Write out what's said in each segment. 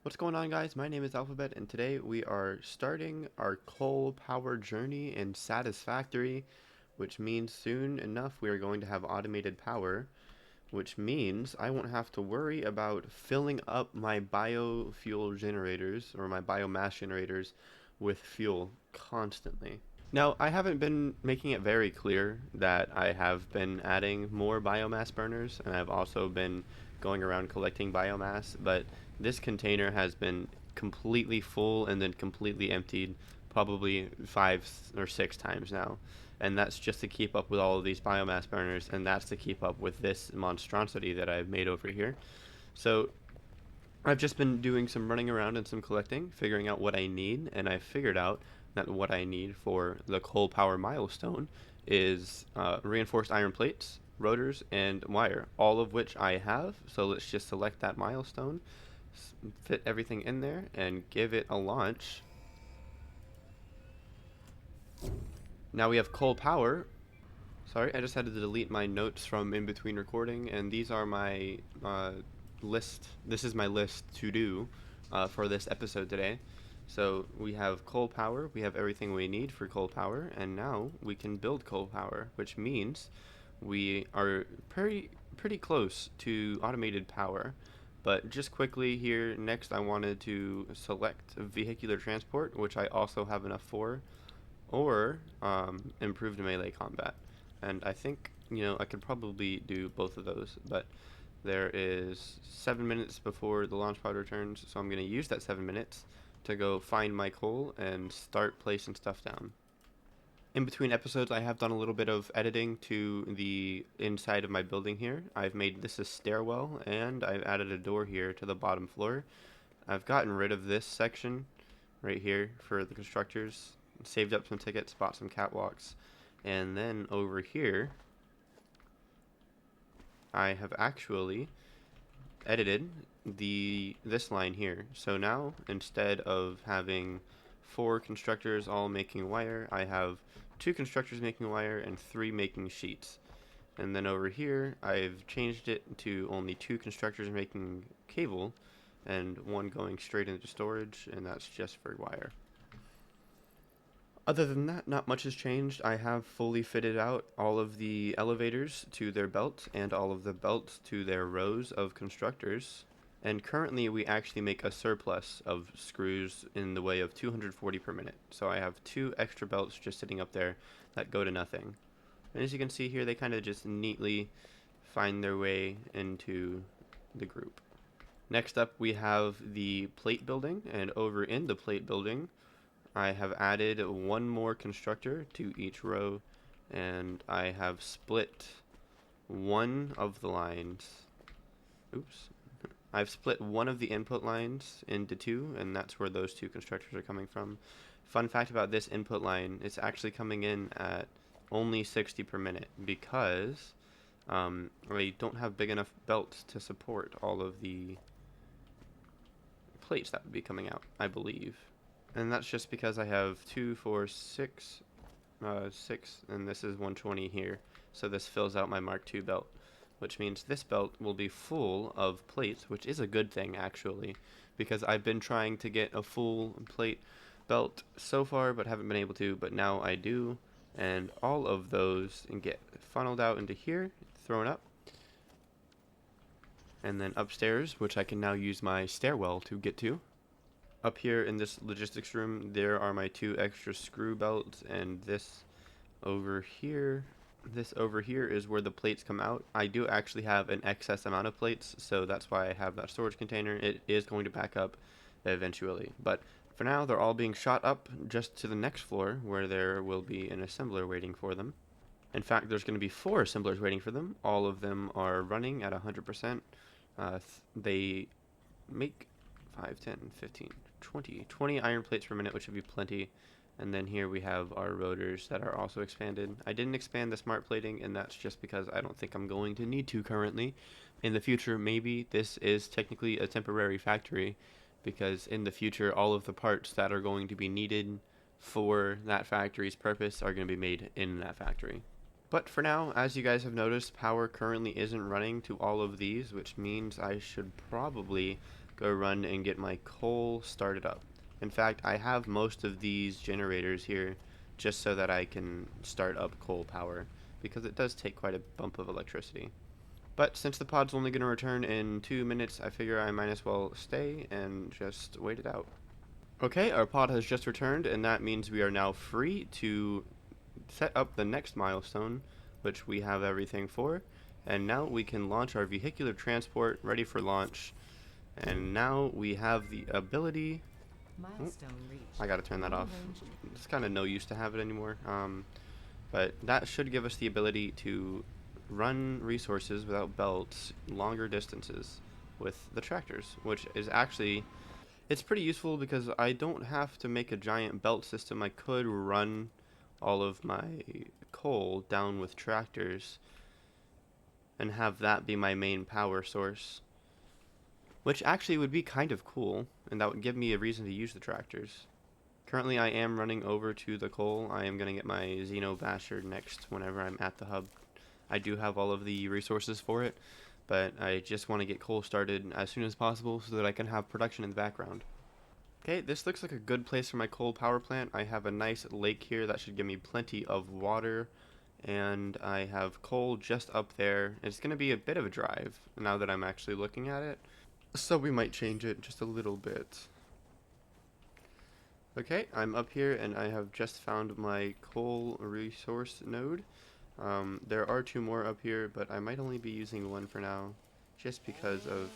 What's going on, guys? My name is Alphabet, and today we are starting our coal power journey in Satisfactory, which means soon enough we are going to have automated power, which means I won't have to worry about filling up my biofuel generators or my biomass generators with fuel constantly. Now, I haven't been making it very clear that I have been adding more biomass burners, and I've also been going around collecting biomass, but this container has been completely full and then completely emptied probably 5 or 6 times now. And that's just to keep up with all of these biomass burners, and that's to keep up with this monstrosity that I've made over here. So I've just been doing some running around and some collecting, figuring out what I need, and I figured out that what I need for the coal power milestone is reinforced iron plates, rotors, and wire, all of which I have. So let's just select that milestone, fit everything in there, and give it a launch. Now we have coal power. Sorry, I just had to delete my notes from in between recording, and these are my list. This is my list to do for this episode today. So we have coal power, we have everything we need for coal power, and now we can build coal power, which means we are pretty close to automated power. But just quickly here, next I wanted to select vehicular transport, which I also have enough for, or improved melee combat. And I think, I could probably do both of those, but there is 7 minutes before the launch pod returns, so I'm going to use that 7 minutes to go find my coal and start placing stuff down. In between episodes, I have done a little bit of editing to the inside of my building here. I've made this a stairwell, and I've added a door here to the bottom floor. I've gotten rid of this section right here for the constructors, saved up some tickets, bought some catwalks, and then over here, I have actually edited this line here. So now, instead of having 4 constructors all making wire, I have 2 constructors making wire and 3 making sheets. And then over here, I've changed it to only 2 constructors making cable and 1 going straight into storage, and that's just for wire. Other than that, not much has changed. I have fully fitted out all of the elevators to their belts and all of the belts to their rows of constructors. And currently we actually make a surplus of screws in the way of 240 per minute. So I have 2 extra belts just sitting up there that go to nothing. And as you can see here, they kind of just neatly find their way into the group. Next up, we have the plate building, and over in the plate building, I have added 1 more constructor to each row, and I have split one of the lines. Oops. I've split one of the input lines into 2, and that's where those 2 constructors are coming from. Fun fact about this input line, it's actually coming in at only 60 per minute because I don't have big enough belts to support all of the plates that would be coming out, I believe. And that's just because I have 2, 4, 6, 6, and this is 120 here. So this fills out my Mark II belt, which means this belt will be full of plates, which is a good thing actually, because I've been trying to get a full plate belt so far, but haven't been able to, but now I do, and all of those get funneled out into here, thrown up, and then upstairs, which I can now use my stairwell to get to. Up here in this logistics room, there are my 2 extra screw belts, and this over here is where the plates come out. I do actually have an excess amount of plates, so that's why I have that storage container. It is going to back up eventually, but for now they're all being shot up just to the next floor where there will be an assembler waiting for them. In fact, there's going to be 4 assemblers waiting for them. All of them are running at 100%. They make 5, 10, 15, 20 iron plates per minute, which would be plenty. And then here we have our rotors that are also expanded. I didn't expand the smart plating, and that's just because I don't think I'm going to need to currently. In the future, maybe this is technically a temporary factory, because in the future, all of the parts that are going to be needed for that factory's purpose are going to be made in that factory. But for now, as you guys have noticed, power currently isn't running to all of these, which means I should probably go run and get my coal started up. In fact, I have most of these generators here just so that I can start up coal power, because it does take quite a bump of electricity. But since the pod's only going to return in 2 minutes, I figure I might as well stay and just wait it out. Okay, our pod has just returned, and that means we are now free to set up the next milestone, which we have everything for. And now we can launch our vehicular transport, ready for launch. And now we have the ability... Milestone reached. I gotta turn that off. It's kind of no use to have it anymore. But that should give us the ability to run resources without belts longer distances with the tractors, which is actually... It's pretty useful because I don't have to make a giant belt system. I could run all of my coal down with tractors and have that be my main power source, which actually would be kind of cool, and that would give me a reason to use the tractors. Currently I am running over to the coal. I am going to get my Xeno Basher next whenever I'm at the hub. I do have all of the resources for it, but I just want to get coal started as soon as possible so that I can have production in the background. Okay, this looks like a good place for my coal power plant. I have a nice lake here that should give me plenty of water, and I have coal just up there. It's going to be a bit of a drive now that I'm actually looking at it, so we might change it just a little bit. Okay, I'm up here and I have just found my coal resource node. There are 2 more up here, but I might only be using 1 for now, just because of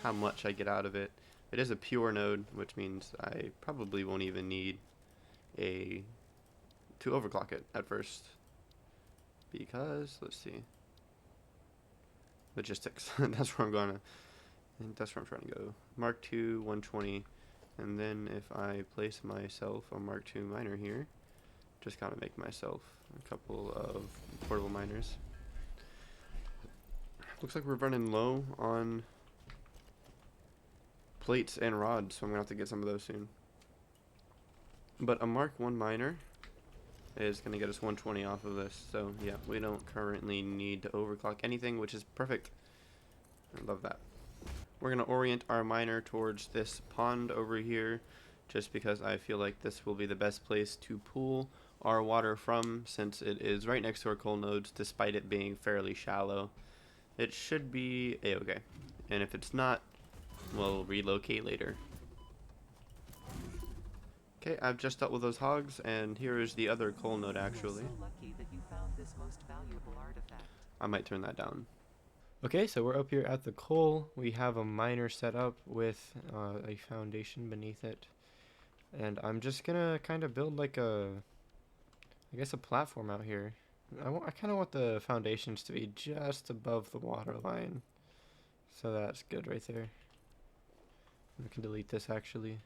how much I get out of it. It is a pure node, which means I probably won't even need to overclock it at first, because let's see, logistics. That's where I'm gonna. That's where I'm trying to go. Mark II 120, and then if I place myself a Mark II miner here, just gotta make myself a couple of portable miners. Looks like we're running low on plates and rods, so I'm gonna have to get some of those soon. But a Mark I miner is gonna get us 120 off of this, so yeah, we don't currently need to overclock anything, which is perfect. I love that. We're gonna orient our miner towards this pond over here, just because I feel like this will be the best place to pool our water from, since it is right next to our coal nodes, despite it being fairly shallow. It should be a-okay, and if it's not, we'll relocate later. Okay, I've just dealt with those hogs, and here is the other coal node actually. So lucky that you found this most valuable artifact. I might turn that down. Okay, so we're up here at the coal. We have a miner set up with a foundation beneath it. And I'm just gonna kind of build like a, I guess, a platform out here. I kind of want the foundations to be just above the water line. So that's good right there. We can delete this actually.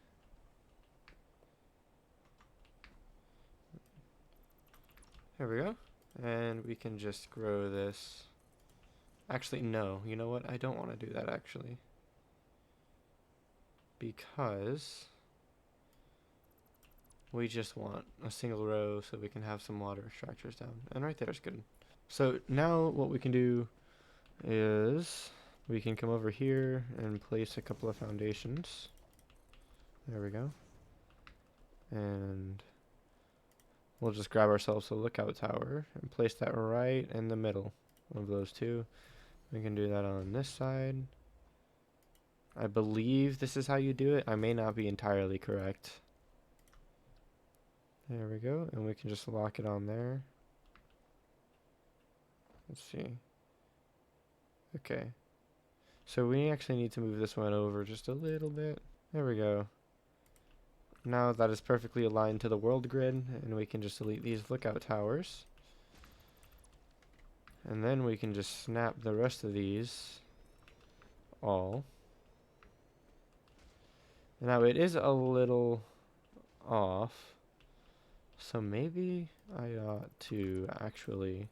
There we go. And we can just grow this. Actually, no. You know what? I don't want to do that actually. Because we just want a single row so we can have some water extractors down. And right there is good. So now what we can do is we can come over here and place a couple of foundations. There we go. And we'll just grab ourselves a lookout tower and place that right in the middle of those 2. We can do that on this side. I believe this is how you do it. I may not be entirely correct. There we go. And we can just lock it on there. Let's see. Okay. So we actually need to move this one over just a little bit. There we go. Now that is perfectly aligned to the world grid, and we can just delete these lookout towers. And then we can just snap the rest of these all. Now it is a little off, so maybe I ought to actually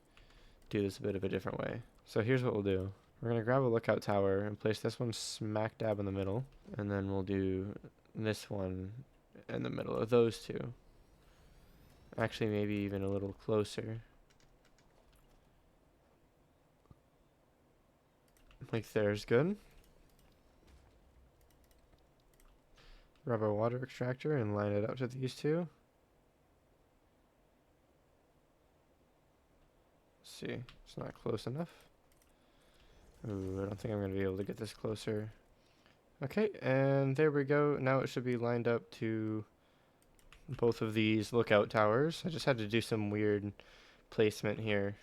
do this a bit of a different way. So here's what we'll do. We're going to grab a lookout tower and place this one smack dab in the middle, and then we'll do this one in the middle of those 2. Actually, maybe even a little closer. Like there's good. Grab our water extractor and line it up to these two. Let's see, it's not close enough. Ooh, I don't think I'm going to be able to get this closer. Okay, and there we go. Now it should be lined up to both of these lookout towers. I just had to do some weird placement here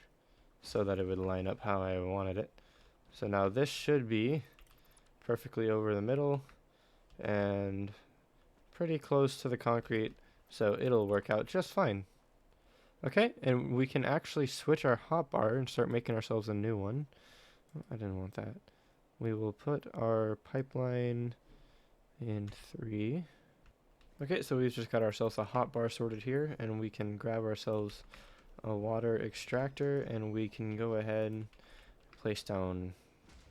so that it would line up how I wanted it. So now this should be perfectly over the middle and pretty close to the concrete, so it'll work out just fine. Okay, and we can actually switch our hotbar and start making ourselves a new one. Oh, I didn't want that. We will put our pipeline in 3. Okay, so we've just got ourselves a hotbar sorted here, and we can grab ourselves a water extractor, and we can go ahead and place down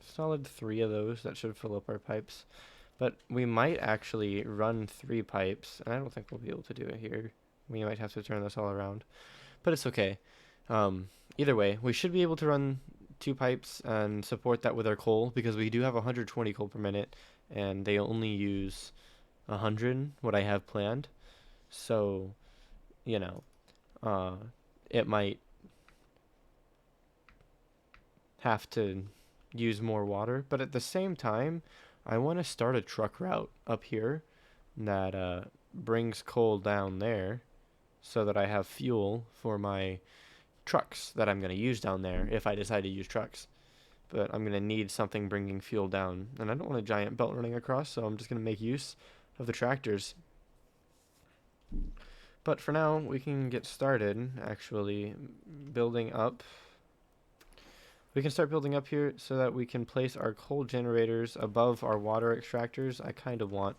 solid 3 of those. That should fill up our pipes. But we might actually run 3 pipes, and I don't think we'll be able to do it here. We might have to turn this all around, but it's okay. Either way, we should be able to run 2 pipes and support that with our coal, because we do have 120 coal per minute, and they only use 100, what I have planned. So, you know, it might have to use more water, but at the same time, I want to start a truck route up here that brings coal down there so that I have fuel for my trucks that I'm going to use down there if I decide to use trucks. But I'm going to need something bringing fuel down, and I don't want a giant belt running across, so I'm just going to make use of the tractors. But for now, we can get started actually building up. We can start building up here so that we can place our coal generators above our water extractors. I kind of want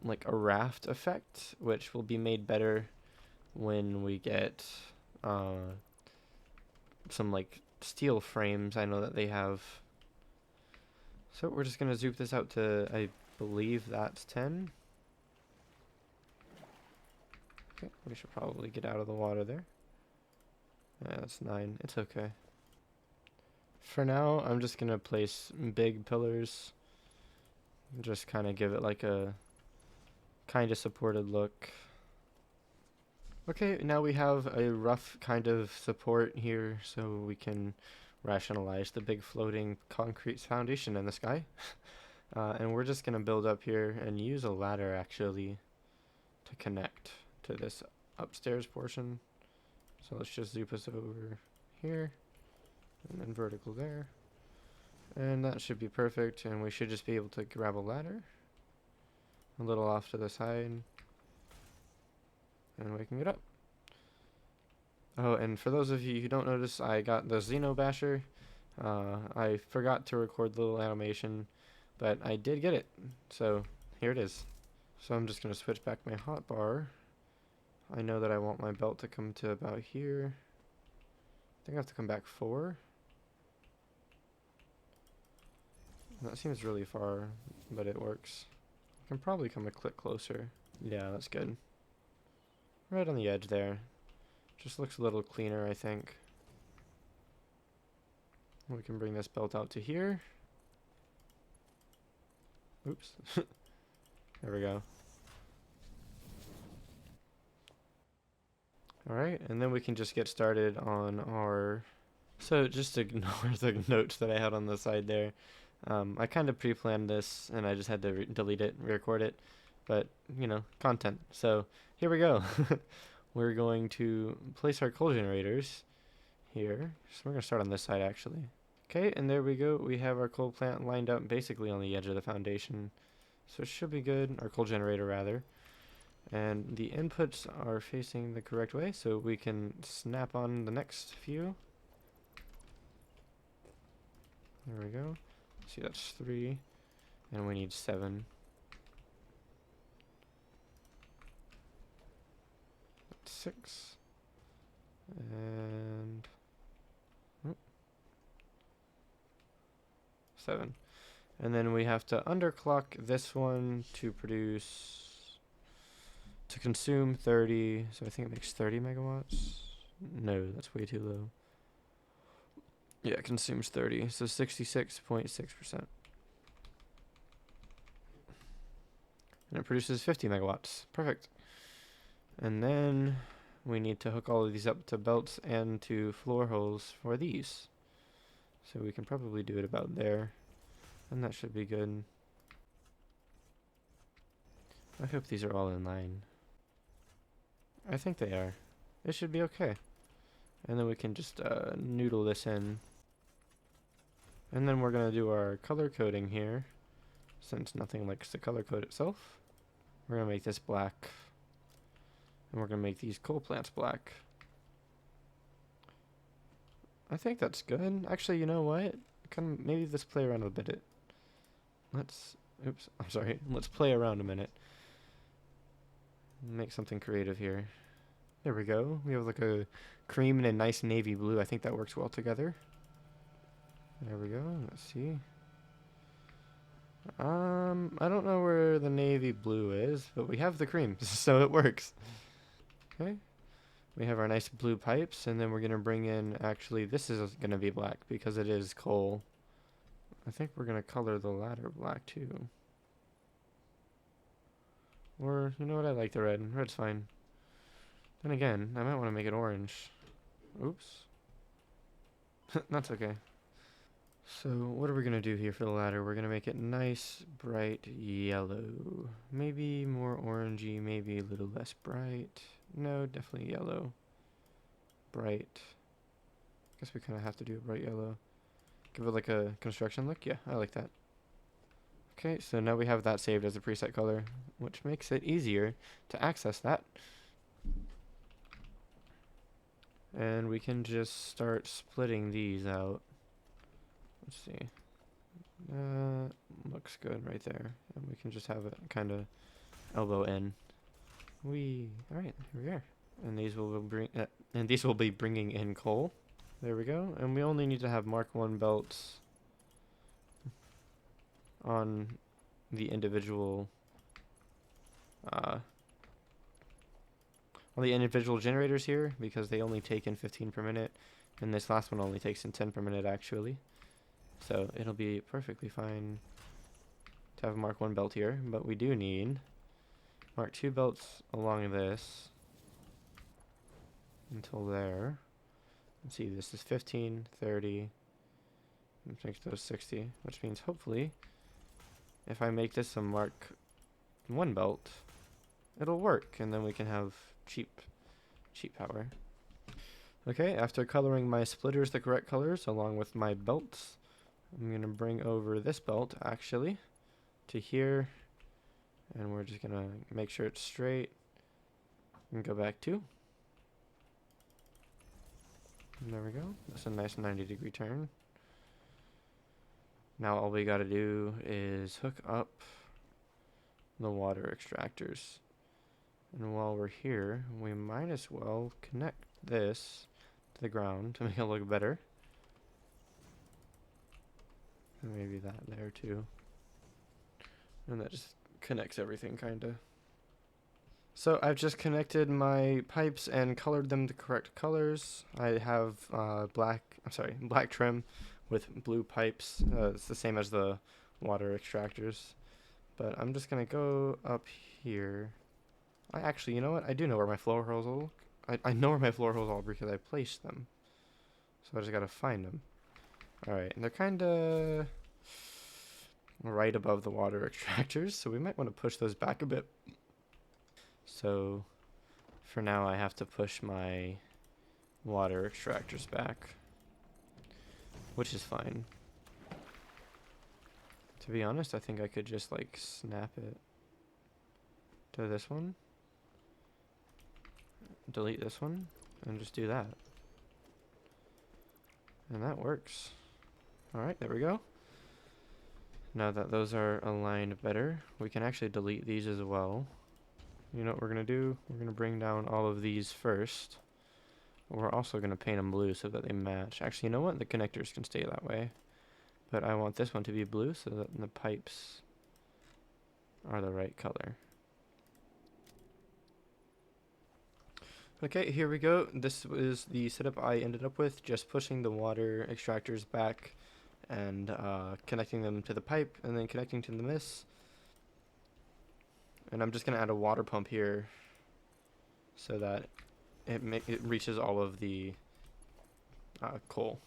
like a raft effect, which will be made better when we get some like steel frames. I know that they have. So we're just going to zoom this out to, I believe that's 10. Okay, we should probably get out of the water there. Yeah, that's 9. It's okay. For now, I'm just going to place big pillars. Just kind of give it like a kind of supported look. Okay, now we have a rough kind of support here, so we can rationalize the big floating concrete foundation in the sky. And we're just going to build up here and use a ladder actually to connect to this upstairs portion. So let's just zoom us over here and then vertical there. And that should be perfect, and we should just be able to grab a ladder a little off to the side, and we can get up. Oh, and for those of you who don't notice, I got the Xeno Basher. I forgot to record the little animation, but I did get it, so here it is. So I'm just going to switch back my hotbar. I know that I want my belt to come to about here. I think I have to come back 4. That seems really far, but it works. I can probably come a click closer. Yeah, that's good. Right on the edge there. Just looks a little cleaner, I think. We can bring this belt out to here. Oops. There we go. Alright, and then we can just get started on our... So just ignore the notes that I had on the side there. I kind of pre-planned this, and I just had to delete it, re-record it. But, you know, content. So, here we go. We're going to place our coal generators here. So we're going to start on this side, actually. Okay, and there we go. We have our coal plant lined up basically on the edge of the foundation. So it should be good. Our coal generator, rather. And the inputs are facing the correct way, so we can snap on the next few. There we go. See, that's 3. And we need 7. That's 6. And... 7. And then we have to underclock this one to produce... to consume 30. So I think it makes 30 megawatts. No, that's way too low. Yeah, it consumes 30, so 66.6%. And it produces 50 megawatts. Perfect. And then we need to hook all of these up to belts and to floor holes for these. So we can probably do it about there. And that should be good. I hope these are all in line. I think they are. It should be okay. And then we can just noodle this in. And then we're going to do our color coding here. Since nothing likes to color code itself. We're going to make this black. And we're going to make these coal plants black. I think that's good. Actually, you know what? Maybe let's play around a bit. Oops, I'm sorry. Let's play around a minute. Make something creative here. There we go. We have like a cream and a nice navy blue. I think that works well together. There we go. Let's see. I don't know where the navy blue is, but we have the cream, so it works. Okay. We have our nice blue pipes, and then we're going to bring in, actually, this is going to be black because it is coal. I think we're going to color the ladder black too. Or, you know what, I like the red. Red's fine. Then again, I might want to make it orange. Oops. That's okay. So, what are we going to do here for the ladder? We're going to make it nice, bright yellow. Maybe more orangey, maybe a little less bright. No, definitely yellow. Bright. Guess we kind of have to do a bright yellow. Give it like a construction look. Yeah, I like that. Okay, so now we have that saved as a preset color, which makes it easier to access that. And we can just start splitting these out. Let's see. Looks good right there. And we can just have it kind of elbow in. Alright, here we are. And these will be bringing in coal. There we go. And we only need to have Mark 1 belts on the individual generators here, because they only take in 15 per minute, and this last one only takes in 10 per minute actually. So it'll be perfectly fine to have Mark 1 belt here, but we do need Mark 2 belts along this until there. Let's see, this is 15, 30, let's make those 60, which means hopefully if I make this a Mark 1 belt, it'll work, and then we can have cheap power. Okay, after coloring my splitters the correct colors along with my belts, I'm going to bring over this belt actually to here, and we're just going to make sure it's straight and go back 2. And there we go. That's a nice 90-degree turn. Now all we got to do is hook up the water extractors. And while we're here, we might as well connect this to the ground to make it look better. And maybe that there too. And that just connects everything kinda. So I've just connected my pipes and colored them the correct colors. I have black trim with blue pipes. It's the same as the water extractors. But I'm just gonna go up here. Actually, you know what? I do know where my floor holes will look. I know where my floor holes are because I placed them. So I just gotta find them. Alright, and they're kinda right above the water extractors, so we might want to push those back a bit. So for now I have to push my water extractors back, which is fine. To be honest, I think I could just like snap it to this one, delete this one, and just do that. And that works. Alright, there we go. Now that those are aligned better, we can actually delete these as well. You know what we're going to do? We're going to bring down all of these first. We're also going to paint them blue so that they match. Actually, you know what? The connectors can stay that way. But I want this one to be blue so that the pipes are the right color. Okay, here we go. This is the setup I ended up with, just pushing the water extractors back and connecting them to the pipe and then connecting to the mist. And I'm just going to add a water pump here so that it reaches all of the coal.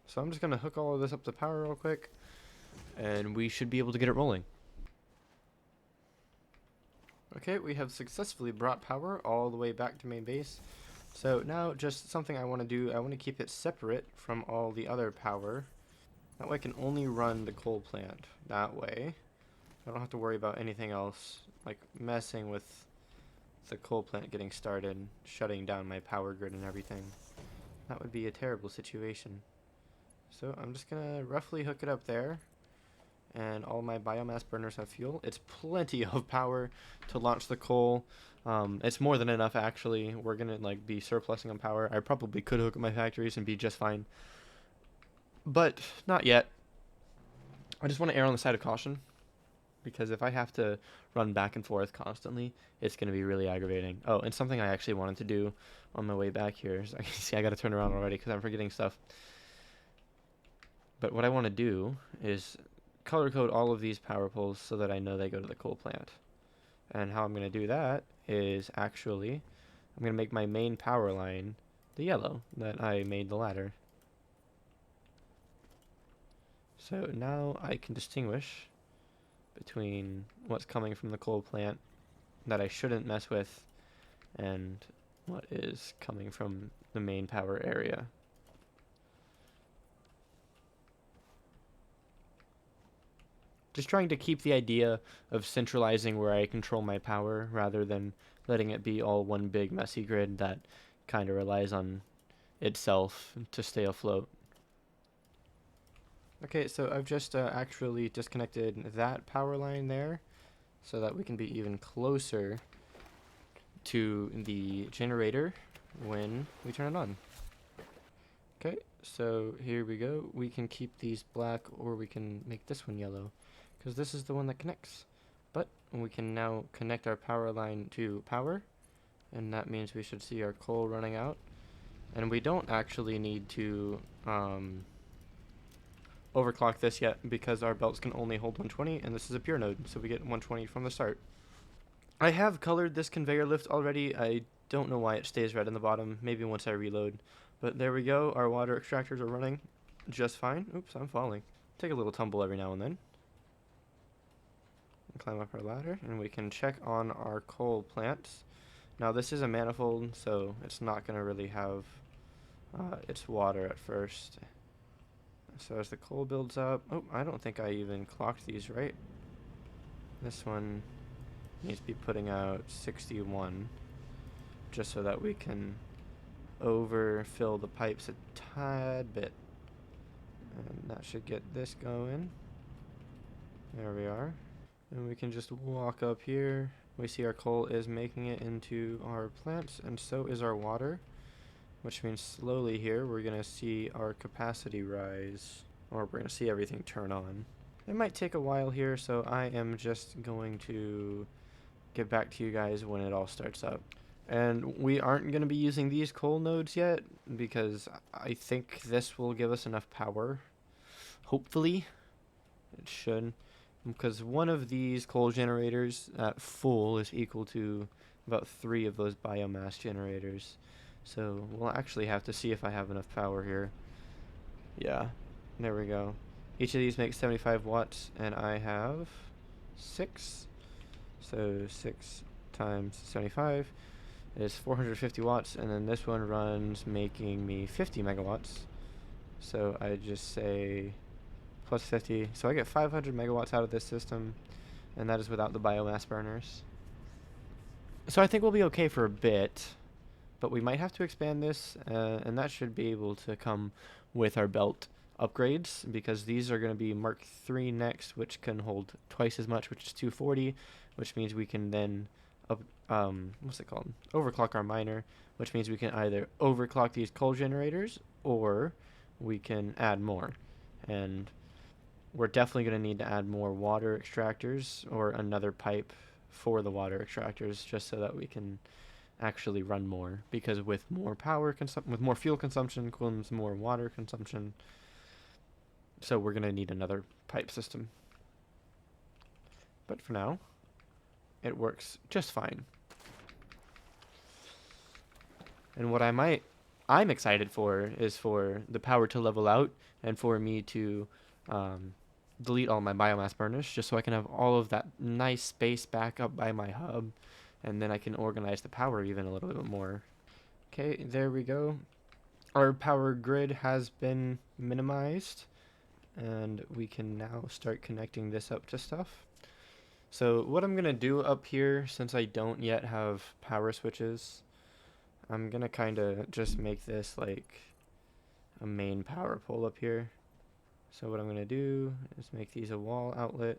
So I'm just going to hook all of this up to power real quick, and we should be able to get it rolling. Okay, we have successfully brought power all the way back to main base. So now just something I want to do, I want to keep it separate from all the other power. That way I can only run the coal plant. That way I don't have to worry about anything else, like messing with the coal plant getting started, shutting down my power grid and everything. That would be a terrible situation. So I'm just going to roughly hook it up there. And all my biomass burners have fuel. It's plenty of power to launch the coal. It's more than enough, actually. We're gonna like be surplusing on power. I probably could hook up my factories and be just fine, but not yet. I just want to err on the side of caution, because if I have to run back and forth constantly, it's gonna be really aggravating. Oh, and something I actually wanted to do on my way back here is, I see I gotta turn around already because I'm forgetting stuff. But what I want to do is color code all of these power poles so that I know they go to the coal plant. And how I'm going to do that is actually, I'm going to make my main power line the yellow that I made the ladder. So now I can distinguish between what's coming from the coal plant that I shouldn't mess with and what is coming from the main power area. Just trying to keep the idea of centralizing where I control my power rather than letting it be all one big messy grid that kind of relies on itself to stay afloat. Okay, so I've just actually disconnected that power line there so that we can be even closer to the generator when we turn it on. Okay, so here we go. We can keep these black, or we can make this one yellow, because this is the one that connects. But we can now connect our power line to power, and that means we should see our coal running out. And we don't actually need to overclock this yet, because our belts can only hold 120, and this is a pure node, so we get 120 from the start. I have colored this conveyor lift already. I don't know why it stays red in the bottom, maybe once I reload. But there we go, our water extractors are running just fine. Oops, I'm falling. Take a little tumble every now and then. Climb up our ladder, and we can check on our coal plants. Now this is a manifold, so it's not going to really have its water at first. So as the coal builds up, oh, I don't think I even clocked these right. This one needs to be putting out 61, just so that we can overfill the pipes a tad bit. And that should get this going. There we are. And we can just walk up here. We see our coal is making it into our plants, and so is our water, which means slowly here we're going to see our capacity rise, or we're going to see everything turn on. It might take a while here, so I am just going to get back to you guys when it all starts up. And we aren't going to be using these coal nodes yet, because I think this will give us enough power. Hopefully. It should. Because one of these coal generators at full is equal to about 3 of those biomass generators. So we'll actually have to see if I have enough power here. Yeah, there we go. Each of these makes 75 watts, and I have 6. So 6 times 75 is 450 watts, and then this one runs making me 50 megawatts. So I just say plus 50. So I get 500 megawatts out of this system, and that is without the biomass burners. So I think we'll be okay for a bit, but we might have to expand this, and that should be able to come with our belt upgrades, because these are going to be Mark III next, which can hold twice as much, which is 240, which means we can then what's it called? Overclock our miner, which means we can either overclock these coal generators, or we can add more. And we're definitely going to need to add more water extractors, or another pipe for the water extractors, just so that we can actually run more, because with more power with more fuel consumption comes more water consumption. So we're going to need another pipe system. but for now, it works just fine. And what I'm excited for is for the power to level out and for me to um, delete all my biomass burners just so I can have all of that nice space back up by my hub, and then I can organize the power even a little bit more. Okay, there we go. Our power grid has been minimized, and we can now start connecting this up to stuff. So what I'm gonna do up here, since I don't yet have power switches, I'm gonna kind of just make this like a main power pole up here. So what I'm gonna do is make these a wall outlet.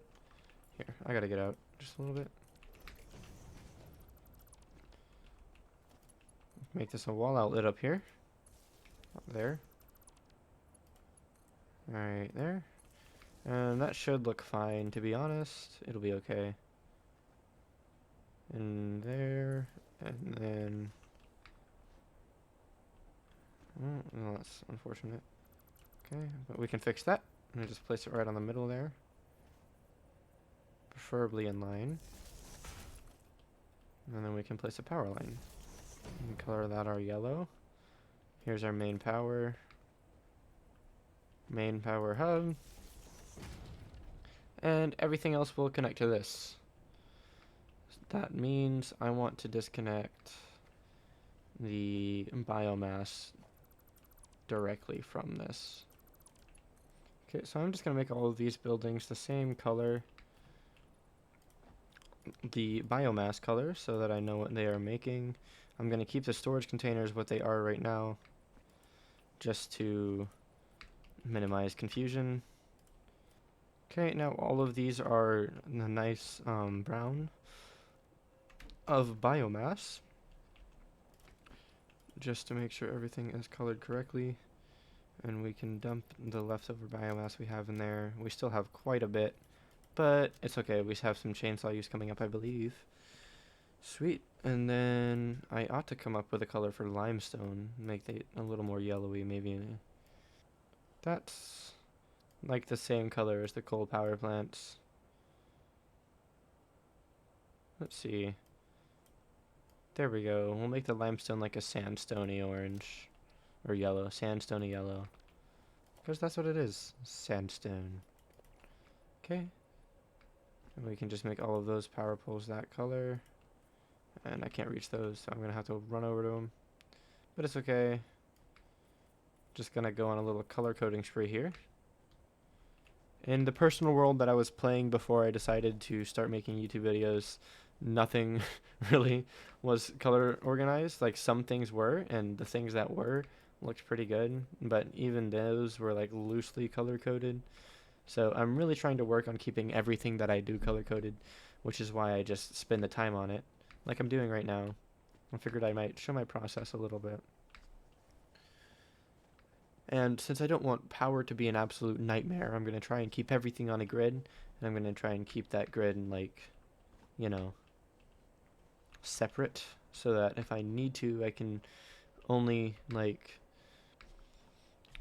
Here, I gotta get out just a little bit. Make this a wall outlet up here. Up there. Alright, there. And that should look fine, to be honest. It'll be okay. And there, and then... Oh, no, that's unfortunate. Okay, but we can fix that. And just place it right on the middle there. Preferably in line. And then we can place a power line. And color that our yellow. Here's our main power. Main power hub. And everything else will connect to this. That means I want to disconnect the biomass directly from this. Okay, so I'm just going to make all of these buildings the same color, the biomass color, so that I know what they are making. I'm going to keep the storage containers what they are right now, just to minimize confusion. Okay, now all of these are a nice brown of biomass, just to make sure everything is colored correctly. And we can dump the leftover biomass we have in there. We still have quite a bit, but it's okay. We have some chainsaw use coming up, I believe. Sweet. And then I ought to come up with a color for limestone. Make it a little more yellowy, maybe. That's like the same color as the coal power plants. Let's see. There we go. We'll make the limestone like a sandstony orange. Or yellow. Sandstony yellow. Because that's what it is. Sandstone. Okay. And we can just make all of those power poles that color. And I can't reach those, so I'm going to have to run over to them. But it's okay. Just going to go on a little color coding spree here. In the personal world that I was playing before I decided to start making YouTube videos, nothing really was color organized. Like, some things were, and the things that were looked pretty good, but even those were like loosely color coded. So I'm really trying to work on keeping everything that I do color coded, which is why I just spend the time on it, like I'm doing right now. I figured I might show my process a little bit. And since I don't want power to be an absolute nightmare, I'm going to try and keep everything on a grid, and I'm going to try and keep that grid in, like, you know, separate, so that if I need to, I can only, like,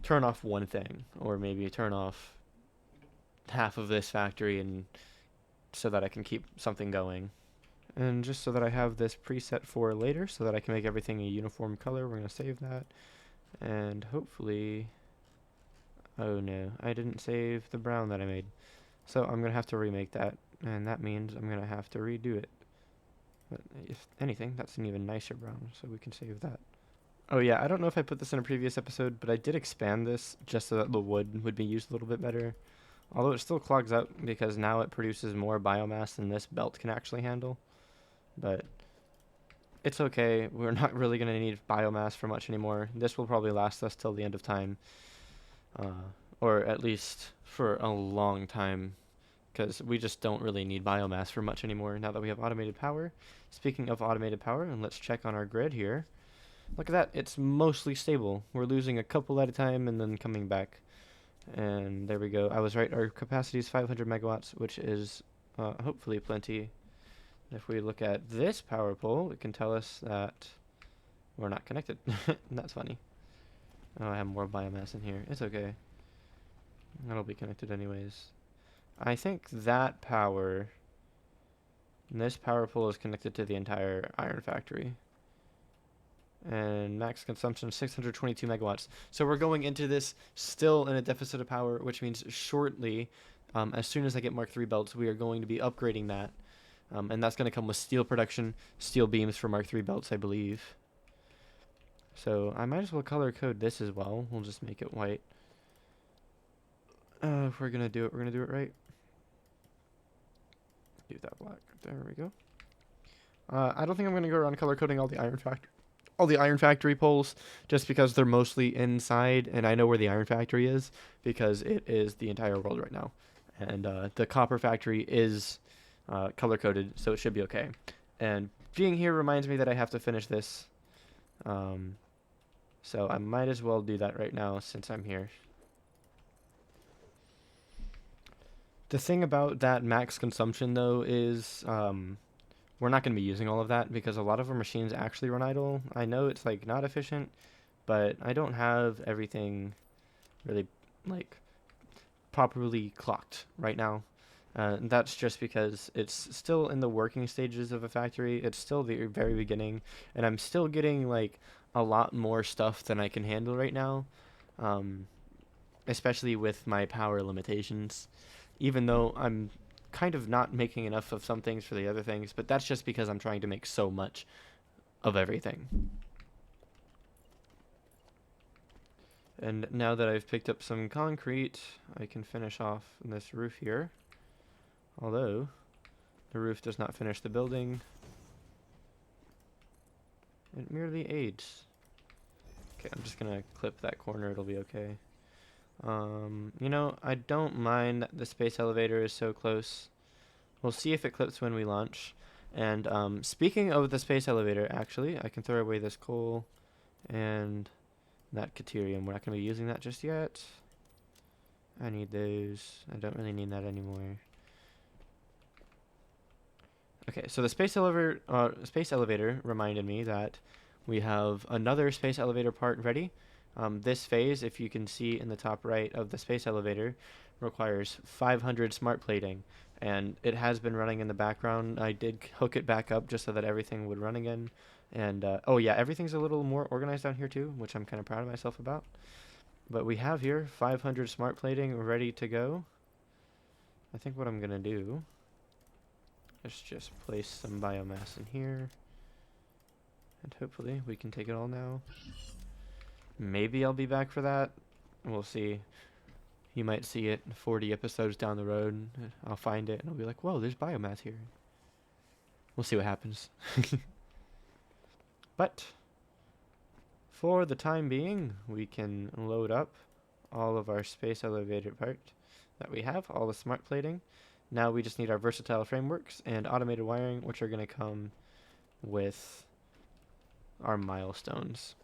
turn off one thing, or maybe turn off half of this factory, and so that I can keep something going. And just so that I have this preset for later, so that I can make everything a uniform color, we're going to save that. And hopefully, oh no, I didn't save the brown that I made. So I'm going to have to remake that, and that means I'm going to have to redo it. But if anything, that's an even nicer brown, so we can save that. Oh yeah, I don't know if I put this in a previous episode, but I did expand this just so that the wood would be used a little bit better. Although it still clogs up because now it produces more biomass than this belt can actually handle. But it's okay. We're not really going to need biomass for much anymore. This will probably last us till the end of time. Or at least for a long time. Because we just don't really need biomass for much anymore now that we have automated power. Speaking of automated power, and let's check on our grid here. Look at that. It's mostly stable. We're losing a couple at a time and then coming back. And there we go. I was right. Our capacity is 500 megawatts, which is hopefully plenty. If we look at this power pole, it can tell us that we're not connected. That's funny. Oh, I have more biomass in here. It's okay. That'll be connected anyways. I think that power And this power pole is connected to the entire iron factory. And max consumption 622 megawatts. So we're going into this still in a deficit of power, which means shortly, as soon as I get Mark III belts, we are going to be upgrading that. And that's going to come with steel production, steel beams for Mark III belts, I believe. So I might as well color code this as well. We'll just make it white. If we're going to do it, we're going to do it right. Do that black. There we go. I don't think I'm going to go around color coding all the Iron Factory poles, just because they're mostly inside, and I know where the Iron Factory is because it is the entire world right now. And the Copper Factory is color coded, so it should be okay. And being here reminds me that I have to finish this. So I might as well do that right now since I'm here. The thing about that max consumption, though, is we're not going to be using all of that because a lot of our machines actually run idle. I know it's like not efficient, but I don't have everything really like properly clocked right now. That's just because it's still in the working stages of a factory. It's still the very beginning, and I'm still getting like a lot more stuff than I can handle right now, especially with my power limitations. Even though I'm kind of not making enough of some things for the other things, but that's just because I'm trying to make so much of everything. And now that I've picked up some concrete, I can finish off this roof here. Although, the roof does not finish the building. It merely aids. Okay, I'm just gonna clip that corner, it'll be okay. You know, I don't mind that the space elevator is so close. We'll see if it clips when we launch. And speaking of the space elevator, actually, I can throw away this coal and that Caterium. We're not going to be using that just yet. I need those. I don't really need that anymore. Okay, so the space elevator reminded me that we have another space elevator part ready. This phase, if you can see in the top right of the space elevator, requires 500 smart plating, and it has been running in the background. I did hook it back up just so that everything would run again. And oh yeah, everything's a little more organized down here too, which I'm kind of proud of myself about. But we have here 500 smart plating ready to go. I think what I'm gonna do is just place some biomass in here, and hopefully we can take it all now. Maybe I'll be back for that. We'll see. You might see it 40 episodes down the road. I'll find it and I'll be like, whoa, there's biomass here. We'll see what happens. But for the time being, we can load up all of our space elevator part that we have, all the smart plating. Now we just need our versatile frameworks and automated wiring, which are going to come with our milestones.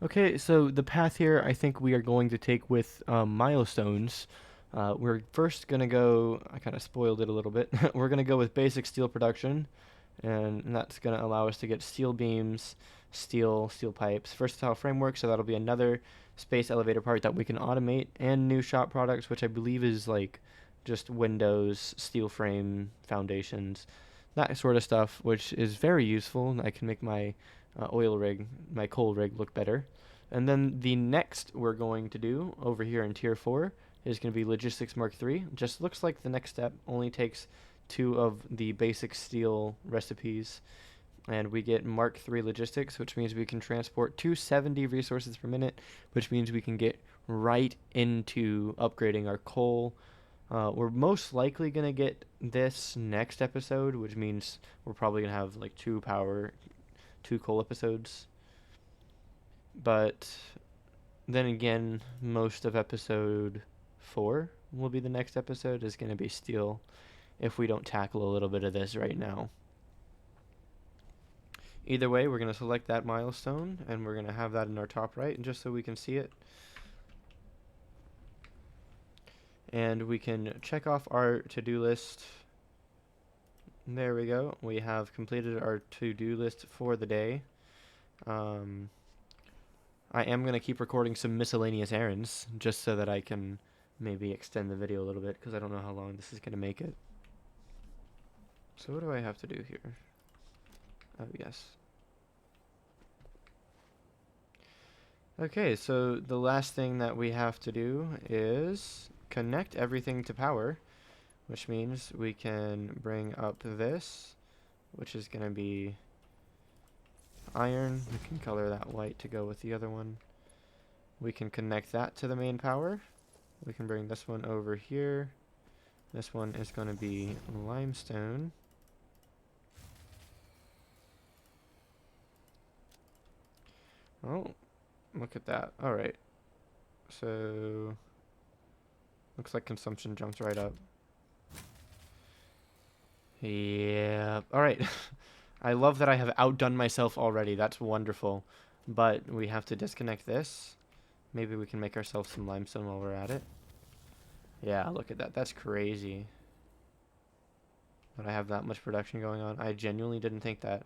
Okay, so the path here, I think we are going to take with milestones. We're first going to go, I kind of spoiled it a little bit, we're going to go with basic steel production, and that's going to allow us to get steel beams, steel pipes, versatile framework, so that'll be another space elevator part that we can automate, and new shop products, which I believe is like just windows, steel frame, foundations, that sort of stuff, which is very useful. I can make my oil rig, my coal rig look better. And then the next we're going to do over here in tier 4 is going to be logistics Mark III. Just looks like the next step, only takes 2 of the basic steel recipes, and we get Mark III logistics, which means we can transport 270 resources per minute, which means we can get right into upgrading our coal. We're most likely going to get this next episode, which means we're probably going to have like 2 coal episodes. But then again, most of episode 4 will be the next episode, is going to be steel, if we don't tackle a little bit of this right now. Either way, we're going to select that milestone, and we're going to have that in our top right, just so we can see it. And we can check off our to-do list. There we go. We have completed our to-do list for the day. I am going to keep recording some miscellaneous errands, just so that I can maybe extend the video a little bit because I don't know how long this is going to make it. So what do I have to do here? Oh, yes. Okay, so the last thing that we have to do is connect everything to power, which means we can bring up this, which is going to be iron. We can color that white to go with the other one. We can connect that to the main power. We can bring this one over here. This one is going to be limestone. Oh, look at that. All right. So, looks like consumption jumps right up. Yeah. All right. I love that I have outdone myself already. That's wonderful. But we have to disconnect this. Maybe we can make ourselves some limestone while we're at it. Yeah, look at that. That's crazy. That I have that much production going on. I genuinely didn't think that.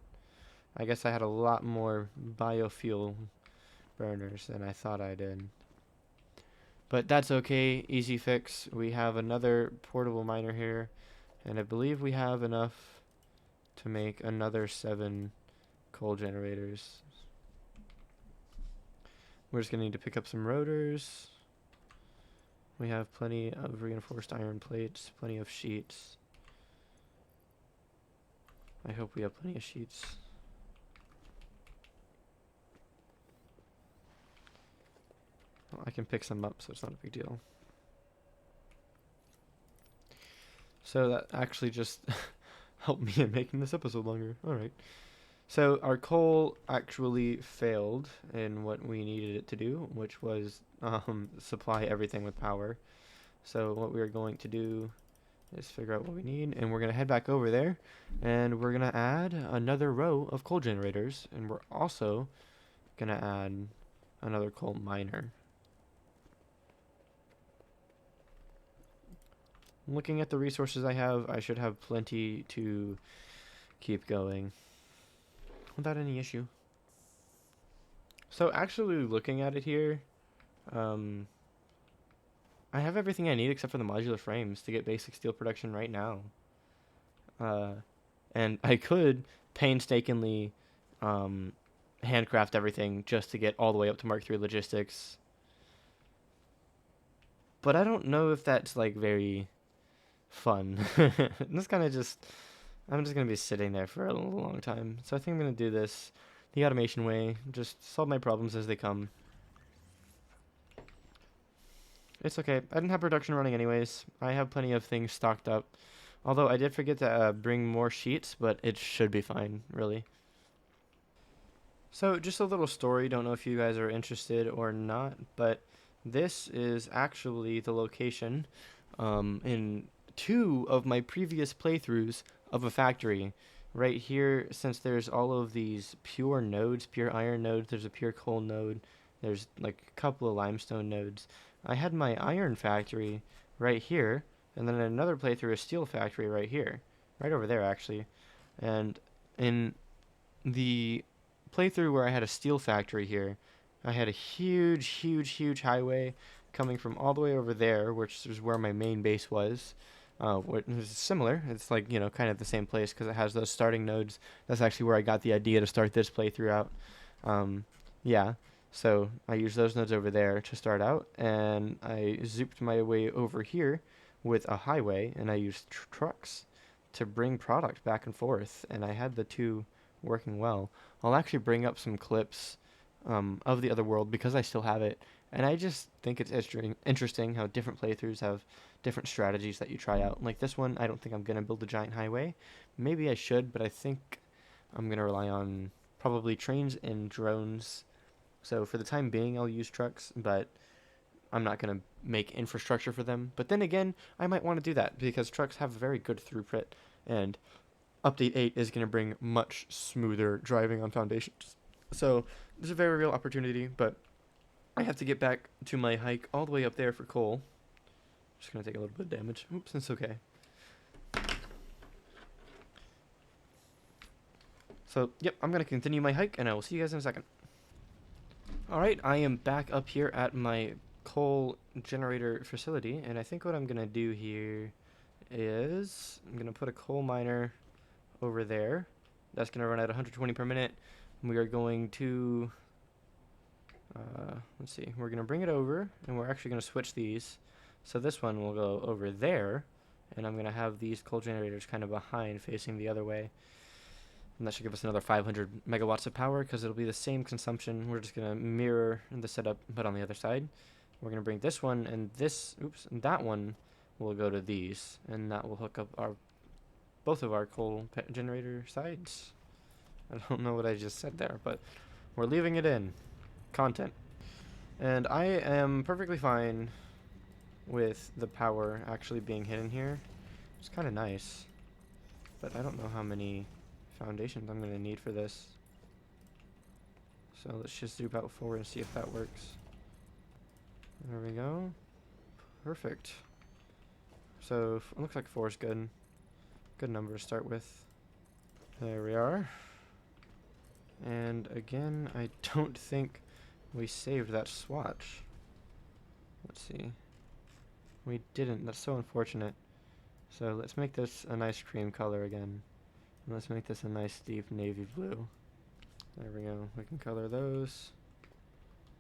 I guess I had a lot more biofuel burners than I thought I did. But that's okay. Easy fix. We have another portable miner here. And I believe we have enough to make another 7 coal generators. We're just going to need to pick up some rotors. We have plenty of reinforced iron plates, plenty of sheets. I hope we have plenty of sheets. Well, I can pick some up, so it's not a big deal. So that actually just helped me in making this episode longer. Alright. So our coal actually failed in what we needed it to do, which was supply everything with power. So what we're going to do is figure out what we need, and we're going to head back over there, and we're going to add another row of coal generators, and we're also going to add another coal miner. Looking at the resources I have, I should have plenty to keep going without any issue. So actually looking at it here, I have everything I need except for the modular frames to get basic steel production right now. And I could painstakingly handcraft everything just to get all the way up to Mark III logistics. But I don't know if that's like very fun. This kind of just, I'm just going to be sitting there for a long time. So I think I'm going to do this the automation way, just solve my problems as they come. It's okay. I didn't have production running anyways. I have plenty of things stocked up. Although I did forget to bring more sheets, but it should be fine, really. So just a little story. Don't know if you guys are interested or not, but this is actually the location in 2 of my previous playthroughs of a factory. Right here, since there's all of these pure nodes, pure iron nodes, there's a pure coal node, there's like a couple of limestone nodes. I had my iron factory right here, and then another playthrough a steel factory right here. Right over there, actually. And in the playthrough where I had a steel factory here, I had a huge highway coming from all the way over there, which is where my main base was. Which is similar. It's like, you know, kind of the same place because it has those starting nodes. That's actually where I got the idea to start this playthrough out. Yeah, so I used those nodes over there to start out, and I zooped my way over here with a highway, and I used trucks to bring product back and forth, and I had the 2 working well. I'll actually bring up some clips of the other world because I still have it, and I just think it's interesting how different playthroughs have different strategies that you try out. Like this one, I don't think I'm going to build a giant highway. Maybe I should, but I think I'm going to rely on probably trains and drones. So for the time being, I'll use trucks, but I'm not going to make infrastructure for them. But then again, I might want to do that because trucks have very good throughput, and Update 8 is going to bring much smoother driving on foundations. So there's a very real opportunity, but I have to get back to my hike all the way up there for coal. Just going to take a little bit of damage. Oops, that's okay. So, yep, I'm going to continue my hike, and I will see you guys in a second. Alright, I am back up here at my coal generator facility, and I think what I'm gonna do here is I'm gonna put a coal miner over there. That's gonna run at 120 per minute. We are going to let's see, we're gonna bring it over, and we're actually gonna switch these. So this one will go over there, and I'm gonna have these coal generators kind of behind, facing the other way. And that should give us another 500 megawatts of power because it'll be the same consumption. We're just gonna mirror the setup, but on the other side. We're gonna bring this one and this, oops, and that one will go to these, and that will hook up our both of our coal generator sides. I don't know what I just said there, but we're leaving it in. Content. And I am perfectly fine with the power actually being hidden here. It's kind of nice, but I don't know how many foundations I'm going to need for this. So let's just zoom out forward and see if that works. There we go. Perfect. So it looks like 4 is good. Good number to start with. There we are. And again, I don't think we saved that swatch. Let's see. We didn't. That's so unfortunate. So let's make this a nice cream color again. And let's make this a nice deep navy blue. There we go. We can color those.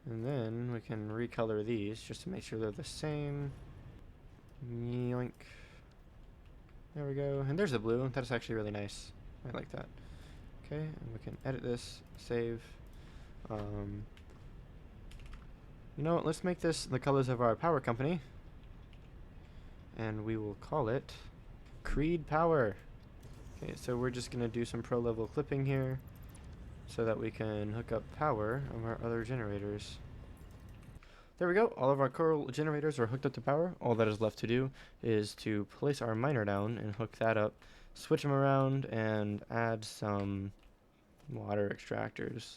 And then we can recolor these just to make sure they're the same. Yoink. There we go. And there's the blue. That's actually really nice. I like that. Okay, and we can edit this, save. You know what, let's make this the colors of our power company. And we will call it Creed Power. Okay, so we're just going to do some pro level clipping here so that we can hook up power of our other generators. There we go, all of our coral generators are hooked up to power. All that is left to do is to place our miner down and hook that up, switch them around, and add some water extractors,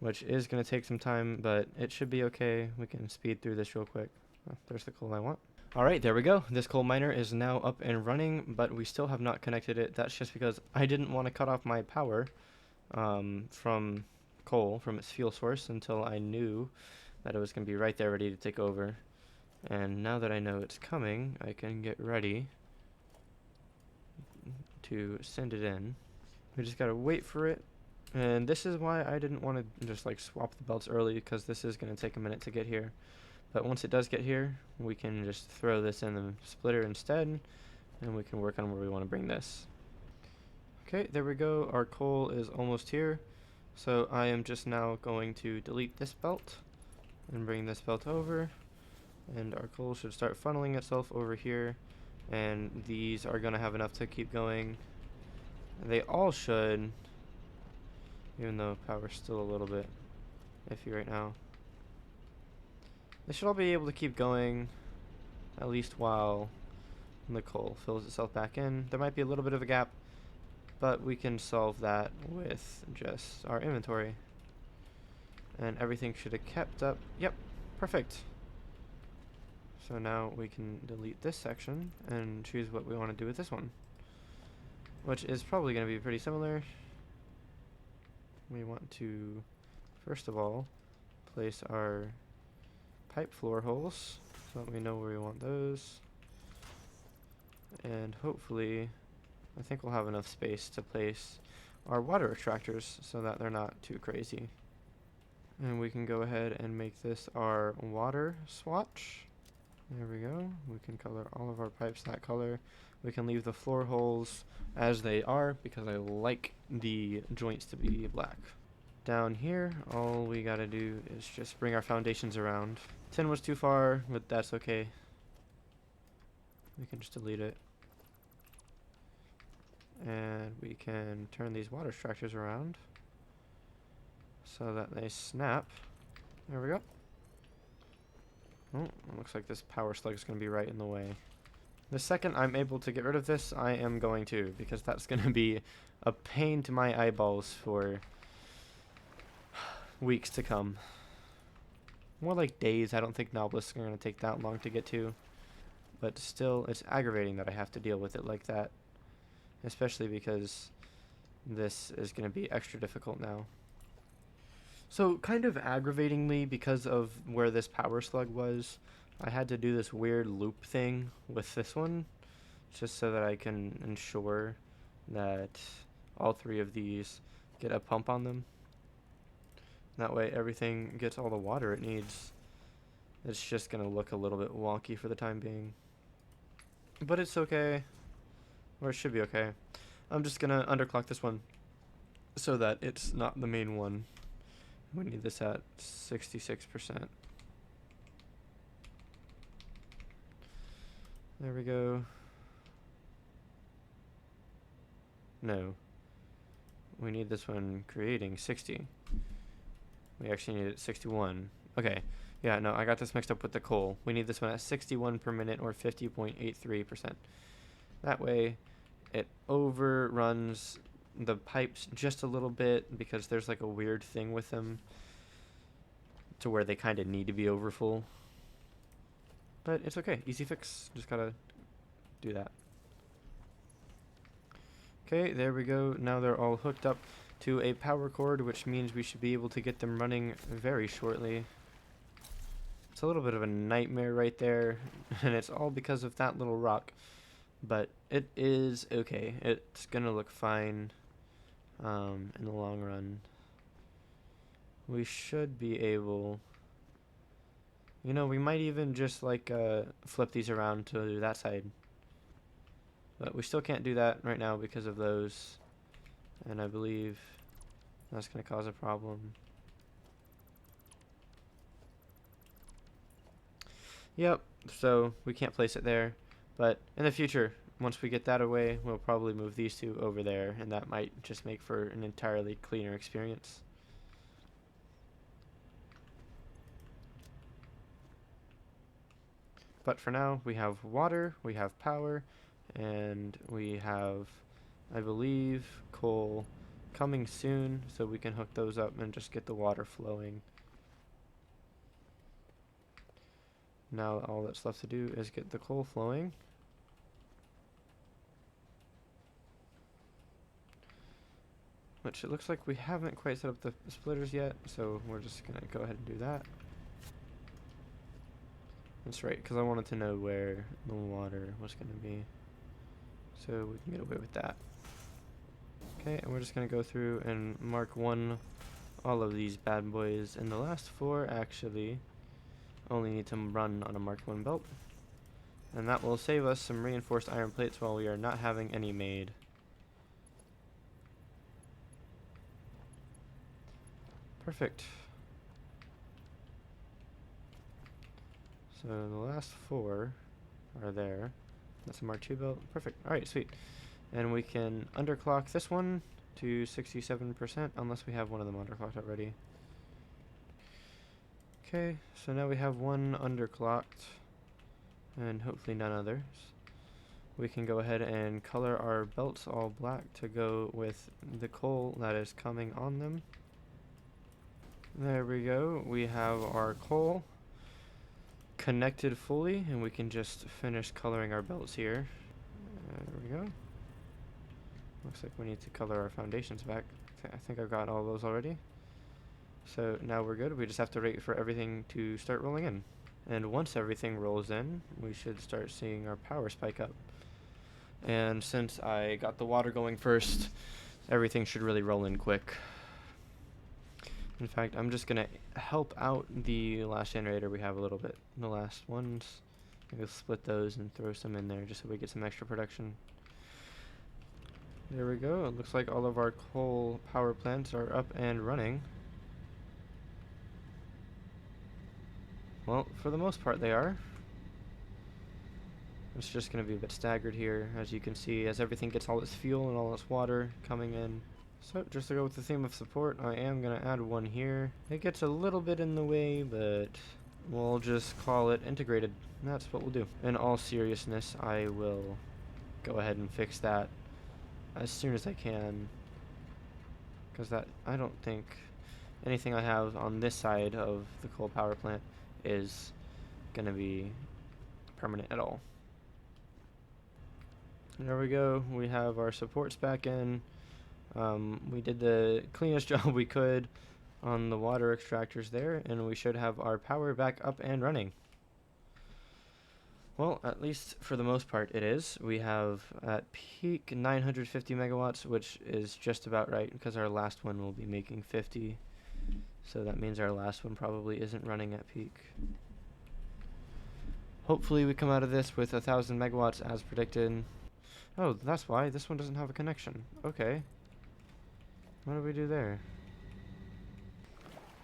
which is going to take some time, but it should be okay. We can speed through this real quick. Oh, there's the coal I want. Alright, there we go. This coal miner is now up and running, but we still have not connected it. That's just because I didn't want to cut off my power from coal, from its fuel source, until I knew that it was going to be right there ready to take over. And now that I know it's coming, I can get ready to send it in. We just gotta wait for it. And this is why I didn't want to just like swap the belts early, because this is going to take a minute to get here. But once it does get here, we can just throw this in the splitter instead, and we can work on where we want to bring this. Okay, there we go. Our coal is almost here. So I am just now going to delete this belt and bring this belt over. And our coal should start funneling itself over here. And these are going to have enough to keep going. They all should, even though power's still a little bit iffy right now. They should all be able to keep going, at least while the coal fills itself back in. There might be a little bit of a gap, but we can solve that with just our inventory. And everything should have kept up. Yep, perfect. So now we can delete this section and choose what we want to do with this one, which is probably going to be pretty similar. We want to, first of all, place our pipe floor holes so that we know where we want those. And hopefully, I think we'll have enough space to place our water extractors so that they're not too crazy. And we can go ahead and make this our water swatch. There we go. We can color all of our pipes that color. We can leave the floor holes as they are because I like the joints to be black. Down here, all we gotta do is just bring our foundations around. 10 was too far, but that's okay. We can just delete it. And we can turn these water extractors around so that they snap. There we go. Oh, it looks like this power slug is going to be right in the way. The second I'm able to get rid of this, I am going to, because that's going to be a pain to my eyeballs for weeks to come. More like days. I don't think Noblists are going to take that long to get to. But still, it's aggravating that I have to deal with it like that. Especially because this is going to be extra difficult now. So, kind of aggravatingly, because of where this power slug was, I had to do this weird loop thing with this one, just so that I can ensure that all three of these get a pump on them. That way everything gets all the water it needs. It's just going to look a little bit wonky for the time being. But it's okay, or it should be okay. I'm just going to underclock this one so that it's not the main one. We need this at 66%. There we go. No. We need this one creating 60. We actually need it 61. Okay. Yeah, no, I got this mixed up with the coal. We need this one at 61 per minute or 50.83%. That way it overruns the pipes just a little bit because there's like a weird thing with them to where they kind of need to be overfull. But it's okay. Easy fix. Just gotta do that. Okay, there we go. Now they're all hooked up to a power cord, which means we should be able to get them running very shortly. It's a little bit of a nightmare right there, and it's all because of that little rock. But it is okay. It's gonna look fine in the long run. We should be able... You know, we might even just like flip these around to that side. But we still can't do that right now because of those. And I believe that's going to cause a problem. Yep, so we can't place it there. But in the future, once we get that away, we'll probably move these two over there. And that might just make for an entirely cleaner experience. But for now, we have water, we have power, and we have, I believe, coal coming soon, so we can hook those up and just get the water flowing. Now all that's left to do is get the coal flowing. Which it looks like we haven't quite set up the splitters yet, so we're just going to go ahead and do that. That's right, because I wanted to know where the water was going to be, so we can get away with that. Okay, and we're just going to go through and mark all of these bad boys, and the last four actually only need to run on a Mark 1 belt. And that will save us some reinforced iron plates while we are not having any made. Perfect. So the last four are there. That's a Mark 2 belt. Perfect. Alright, sweet. And we can underclock this one to 67% unless we have one of them underclocked already. Okay, so now we have one underclocked and hopefully none others. We can go ahead and color our belts all black to go with the coal that is coming on them. There we go. We have our coal connected fully, and we can just finish coloring our belts here. There we go. Looks like we need to color our foundations back. I think I've got all those already. So now we're good. We just have to wait for everything to start rolling in. And once everything rolls in, we should start seeing our power spike up. And since I got the water going first, everything should really roll in quick. In fact, I'm just going to help out the last generator we have a little bit. The last ones. Maybe we'll split those and throw some in there just so we get some extra production. There we go. It looks like all of our coal power plants are up and running. Well, for the most part they are. It's just going to be a bit staggered here, as you can see, as everything gets all its fuel and all its water coming in. So, just to go with the theme of support, I am going to add one here. It gets a little bit in the way, but we'll just call it integrated. And that's what we'll do. In all seriousness, I will go ahead and fix that as soon as I can. Because that, I don't think anything I have on this side of the coal power plant is going to be permanent at all. There we go. We have our supports back in. We did the cleanest job we could on the water extractors there, and we should have our power back up and running. Well, at least for the most part it is. We have at peak 950 megawatts, which is just about right because our last one will be making 50. So that means our last one probably isn't running at peak. Hopefully we come out of this with 1,000 megawatts as predicted. Oh, that's why this one doesn't have a connection. Okay. What do we do there?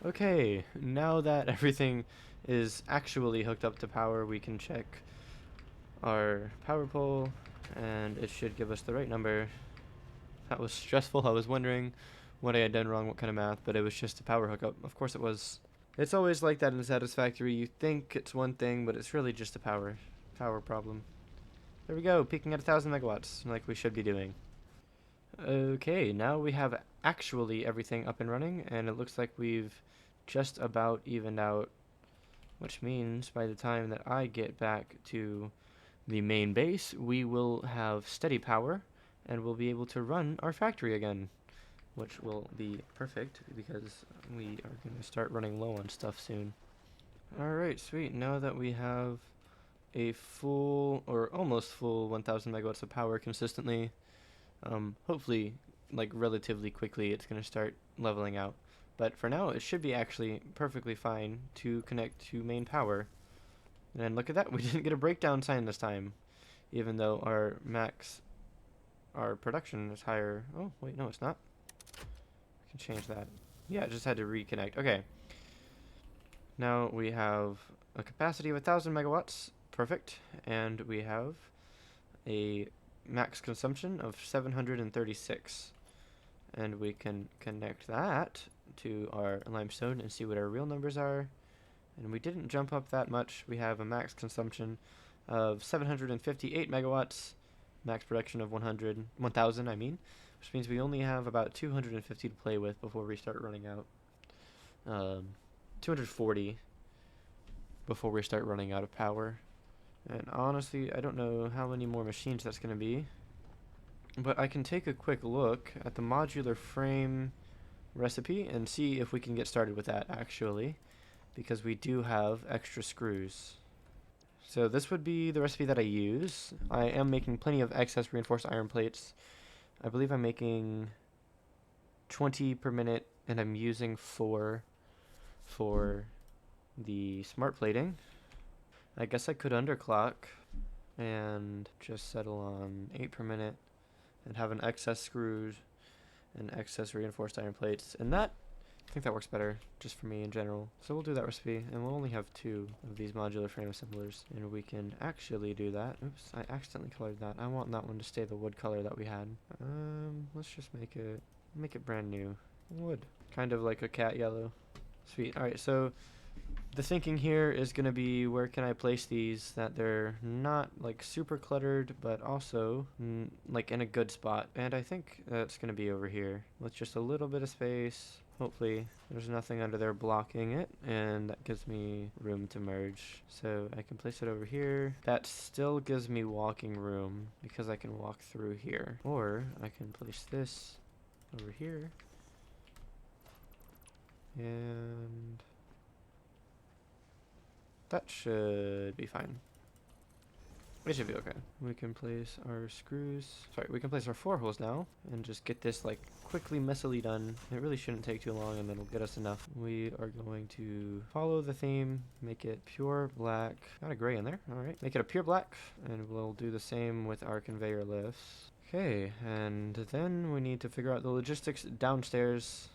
Okay, now that everything is actually hooked up to power, we can check our power pole, and it should give us the right number. That was stressful. I was wondering what I had done wrong, what kind of math, but it was just a power hookup. Of course it was. It's always like that in Satisfactory. You think it's one thing, but it's really just a power problem. There we go, peaking at 1,000 megawatts, like we should be doing. Okay, now we have actually everything up and running, and it looks like we've just about evened out, which means by the time that I get back to the main base, we will have steady power, and we'll be able to run our factory again, which will be perfect because we are going to start running low on stuff soon. Alright, sweet. Now that we have a full, or almost full, 1,000 megawatts of power consistently, hopefully, like relatively quickly, it's going to start leveling out. But for now, it should be actually perfectly fine to connect to main power. And look at that, we didn't get a breakdown sign this time, even though our production is higher. Oh, wait, no, it's not. I can change that. Yeah, I just had to reconnect. Okay. Now we have a capacity of 1,000 megawatts. Perfect. And we have a max consumption of 736. And we can connect that to our limestone and see what our real numbers are. And we didn't jump up that much. We have a max consumption of 758 megawatts, max production of 1,000, I mean, which means we only have about 250 to play with before we start running out. 240 before we start running out of power. And honestly, I don't know how many more machines that's going to be. But I can take a quick look at the modular frame recipe and see if we can get started with that, actually, because we do have extra screws. So this would be the recipe that I use. I am making plenty of excess reinforced iron plates. I believe I'm making 20 per minute, and I'm using 4 for the smart plating. I guess I could underclock and just settle on 8 per minute and have an excess screws and excess reinforced iron plates, and that, I think that works better just for me in general. So we'll do that recipe, and we'll only have 2 of these modular frame assemblers, and we can actually do that. Oops, I accidentally colored that. I want that one to stay the wood color that we had. Let's just make it brand new wood, kind of like a cat yellow. Sweet. All right, so the thinking here is going to be, where can I place these that they're not like super cluttered, but also like in a good spot. And I think that's going to be over here with just a little bit of space. Hopefully there's nothing under there blocking it, and that gives me room to merge. So I can place it over here. That still gives me walking room because I can walk through here. Or I can place this over here. And that should be fine. It should be okay. We can place our screws. Sorry, we can place our 4 holes now and just get this like quickly, messily done. It really shouldn't take too long, and it'll get us enough. We are going to follow the theme, make it pure black. Got a gray in there. All right, make it a pure black, and we'll do the same with our conveyor lifts. Okay, and then we need to figure out the logistics downstairs.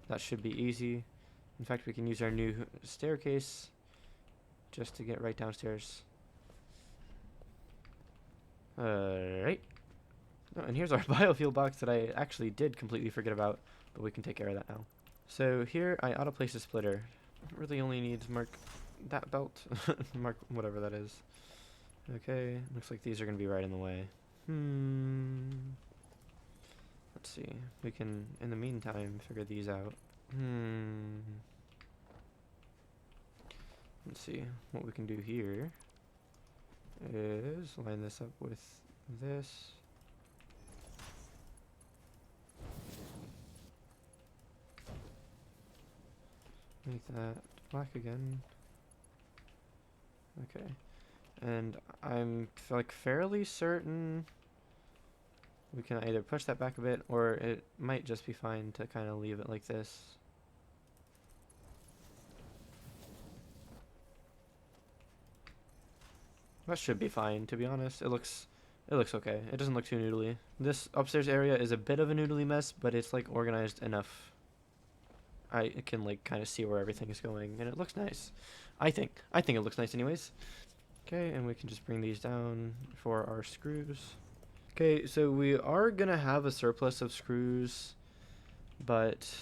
That should be easy. In fact, we can use our new staircase just to get right downstairs. Alright. Oh, and here's our biofuel box that I actually did completely forget about, but we can take care of that now. So here I auto place a splitter. It really only needs mark that belt. Mark whatever that is. Okay, looks like these are going to be right in the way. Let's see. We can, in the meantime, figure these out. Let's see. What we can do here is line this up with this. Make that black again. Okay. And I'm like fairly certain we can either push that back a bit, or it might just be fine to kind of leave it like this. That should be fine, to be honest. It looks okay. It doesn't look too noodly. This upstairs area is a bit of a noodly mess, but it's like organized enough. I can like kind of see where everything is going, and it looks nice. I think it looks nice anyways. Okay, and we can just bring these down for our screws. Okay, so we are gonna have a surplus of screws, but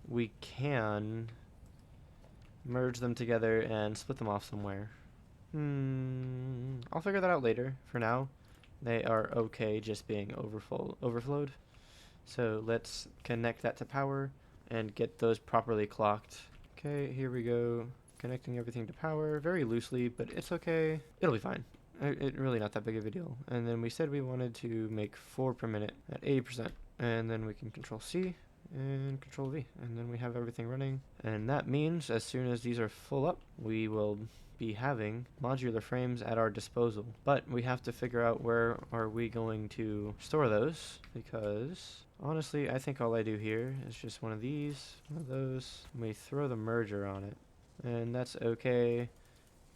we can merge them together and split them off somewhere. I'll figure that out later. For now, they are okay just being overflowed. So let's connect that to power and get those properly clocked. Okay, here we go. Connecting everything to power very loosely, but it's okay. It'll be fine. It really not that big of a deal. And then we said we wanted to make 4 per minute at 80%. And then we can control C and control V. And then we have everything running. And that means as soon as these are full up, we will be having modular frames at our disposal. But we have to figure out where are we going to store those, because honestly, I think all I do here is just one of these, one of those, and we throw the merger on it. And that's okay,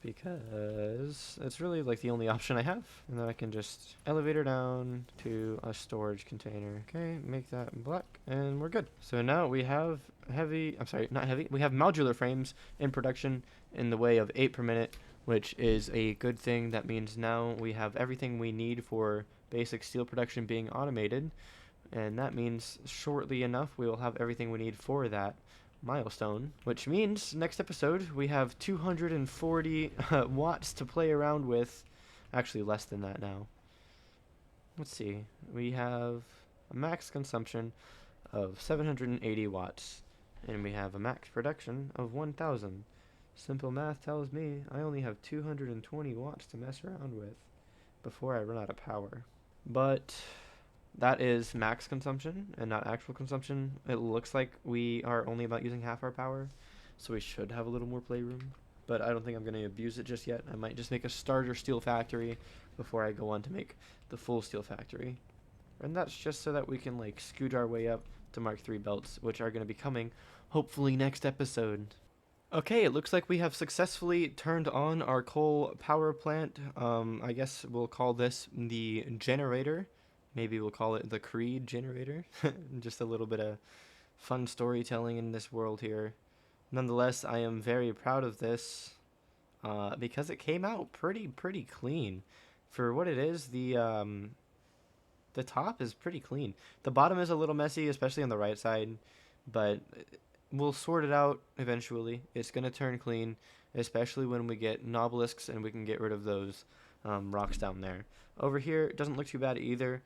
because it's really like the only option I have. And then I can just elevator down to a storage container. Okay, make that black, and we're good. So now we have we have modular frames in production in the way of 8 per minute, which is a good thing. That means now we have everything we need for basic steel production being automated. And that means shortly enough we will have everything we need for that milestone, which means next episode we have 240 watts to play around with. Actually less than that now. Let's see, we have a max consumption of 780 watts, and we have a max production of 1000. Simple math tells me I only have 220 watts to mess around with before I run out of power. But that is max consumption and not actual consumption. It looks like we are only about using half our power, so we should have a little more playroom. But I don't think I'm going to abuse it just yet. I might just make a starter steel factory before I go on to make the full steel factory. And that's just so that we can like scoot our way up to Mark III belts, which are going to be coming hopefully next episode. Okay, it looks like we have successfully turned on our coal power plant. I guess we'll call this the generator. Maybe we'll call it the Creed generator. Just a little bit of fun storytelling in this world here. Nonetheless, I am very proud of this because it came out pretty clean. For what it is, the top is pretty clean. The bottom is a little messy, especially on the right side, but we'll sort it out eventually. It's going to turn clean, especially when we get nobelisks and we can get rid of those rocks down there. Over here, it doesn't look too bad either.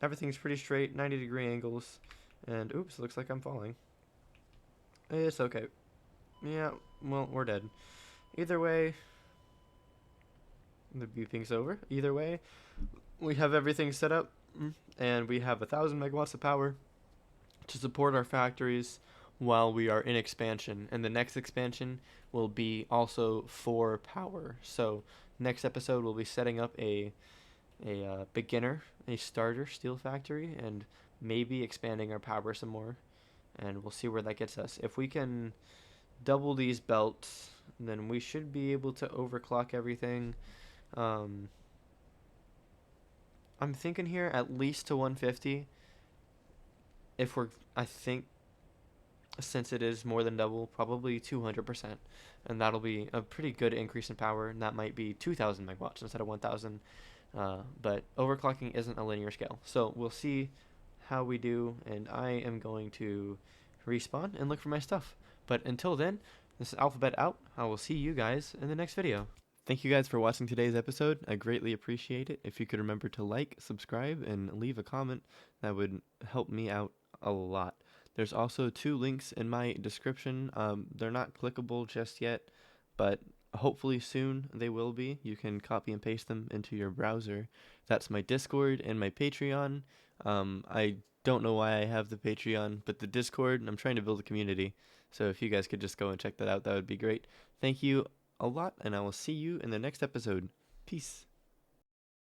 Everything's pretty straight, 90-degree angles. And oops, looks like I'm falling. It's okay. Yeah, well, we're dead. Either way, the beeping's over. Either way, we have everything set up, and we have 1,000 megawatts of power to support our factories while we are in expansion. And the next expansion will be also for power. So next episode we'll be setting up a beginner, a starter steel factory, and maybe expanding our power some more. And we'll see where that gets us. If we can double these belts, then we should be able to overclock everything. I'm thinking here at least to 150. If we're, I think, since it is more than double, probably 200%. And that'll be a pretty good increase in power. And that might be 2,000 megawatts instead of 1,000. But overclocking isn't a linear scale. So we'll see how we do. And I am going to respawn and look for my stuff. But until then, this is Alphabet out. I will see you guys in the next video. Thank you guys for watching today's episode. I greatly appreciate it. If you could remember to like, subscribe, and leave a comment, that would help me out a lot. There's also 2 links in my description. They're not clickable just yet, but hopefully soon they will be. You can copy and paste them into your browser. That's my Discord and my Patreon. I don't know why I have the Patreon, but the Discord, I'm trying to build a community. So if you guys could just go and check that out, that would be great. Thank you a lot, and I will see you in the next episode. Peace.